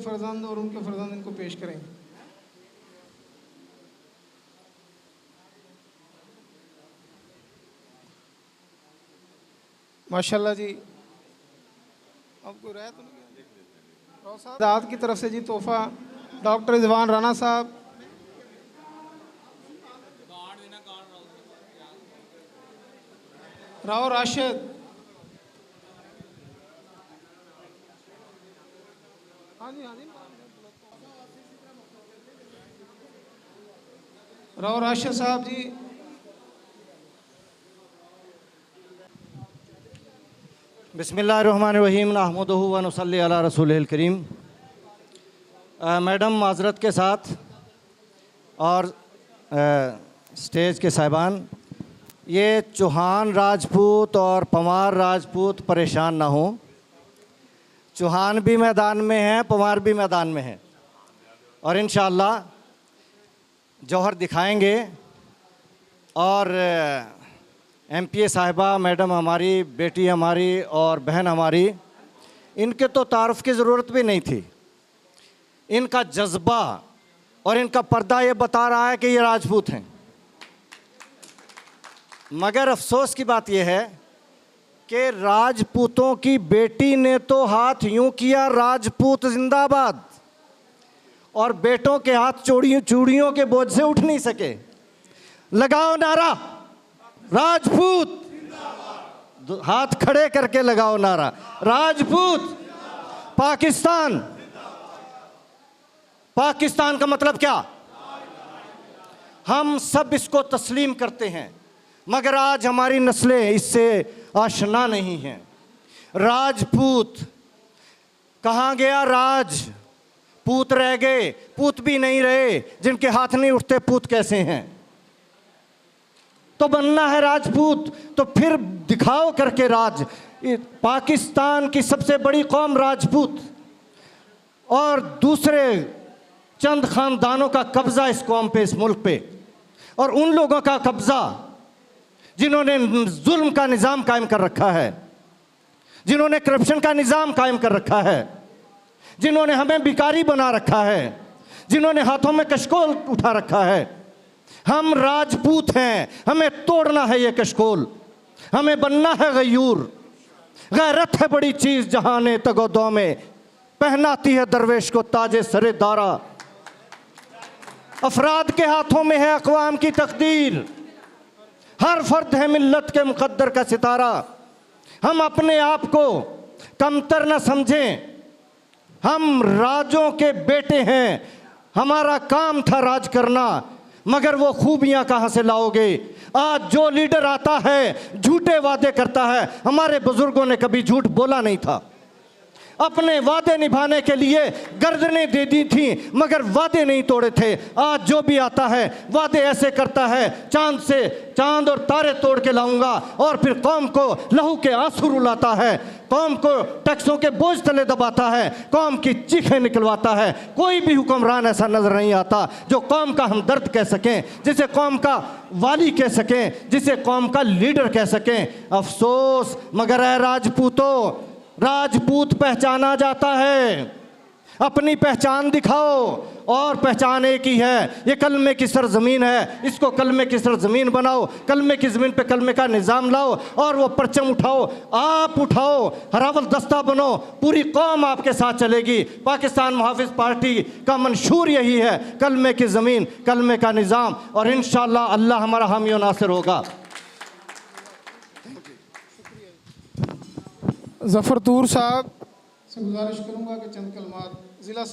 फर्जंद और उनके फर्जंद इनको पेश करें। माशाल्लाह जी। अब कोई रहे तो नहीं दाद की तरफ से जी तोहफा डॉक्टर रिजवान राना साहब, राव राशिद, हाँ जी राव राशिद साहब जी, बिस्मिल्लाहिर्रहमानिर्रहीम नहमदुहु व नुसल्ली अला रसूलिल करीम। मैडम माजरत के साथ और स्टेज के साहिबान, ये चौहान राजपूत और पवार राजपूत परेशान ना हों। चौहान भी मैदान में हैं, पवार भी मैदान में हैं और इंशाअल्लाह जौहर दिखाएंगे। और एमपीए साहिबा मैडम हमारी, बेटी हमारी और बहन हमारी, इनके तो तारुफ की ज़रूरत भी नहीं थी। इनका जज्बा और इनका पर्दा ये बता रहा है कि ये राजपूत हैं। मगर अफसोस की बात यह है कि राजपूतों की बेटी ने तो हाथ यूं किया राजपूत जिंदाबाद, और बेटों के हाथ चूड़ियों के बोझ से उठ नहीं सके। लगाओ नारा राजपूत, हाथ खड़े करके लगाओ नारा राजपूत। पाकिस्तान, पाकिस्तान का मतलब क्या? हम सब इसको तस्लीम करते हैं, मगर आज हमारी नस्लें इससे आशना नहीं हैं। राजपूत कहाँ गया? राज पूत रह गए, पूत भी नहीं रहे। जिनके हाथ नहीं उठते पूत कैसे हैं? तो बनना है राजपूत तो फिर दिखाओ करके राज। पाकिस्तान की सबसे बड़ी कौम राजपूत, और दूसरे चंद खानदानों का कब्जा इस कौम पे, इस मुल्क पे, और उन लोगों का कब्जा जिन्होंने जुल्म का निज़ाम कायम कर रखा है, जिन्होंने करप्शन का निज़ाम कायम कर रखा है, जिन्होंने हमें भिखारी बना रखा है, जिन्होंने हाथों में कशकोल उठा रखा है। हम राजपूत हैं, हमें तोड़ना है ये कशकोल, हमें बनना है गयूर। गैरत है बड़ी चीज़ जहाने तगोदो में, पहनाती है दरवेश को ताजे सरे दारा। अफराद के हाथों में है अक़वाम की तकदीर, हर फर्द है मिल्लत के मुक़द्दर का सितारा। हम अपने आप को कमतर न समझें, हम राजों के बेटे हैं, हमारा काम था राज करना, मगर वो खूबियां कहाँ से लाओगे? आज जो लीडर आता है झूठे वादे करता है। हमारे बुजुर्गों ने कभी झूठ बोला नहीं था, अपने वादे निभाने के लिए गर्दनें दे दी थी, मगर वादे नहीं तोड़े थे। आज जो भी आता है वादे ऐसे करता है, चांद और तारे तोड़ के लाऊंगा, और फिर कौम को लहू के आंसू रुलाता है, कौम को टैक्सों के बोझ तले दबाता है, कौम की चीखें निकलवाता है। कोई भी हुक्मरान ऐसा नजर नहीं आता जो कौम का हमदर्द कह सकें, जिसे कौम का वाली कह सकें, जिसे कौम का लीडर कह सकें। अफसोस, मगर है राजपूतों, राजपूत पहचाना जाता है। अपनी पहचान दिखाओ, और पहचान एक ही है, ये कलमे की सरजमीन है, इसको कलमे की सरजमीन बनाओ, कलमे की ज़मीन पे कलमे का निज़ाम लाओ, और वो परचम उठाओ, आप उठाओ, हरावल दस्ता बनो, पूरी कौम आपके साथ चलेगी। पाकिस्तान मुहाफ़िज़ पार्टी का मंशूर यही है, कलमे की ज़मीन, कलमे का निज़ाम, और इंशाअल्लाह अल्लाह हमारा हामी और नासिर होगा। ज़फ़र तूर साहब से गुजारिश करूँगा कि चंद कलमात ज़िला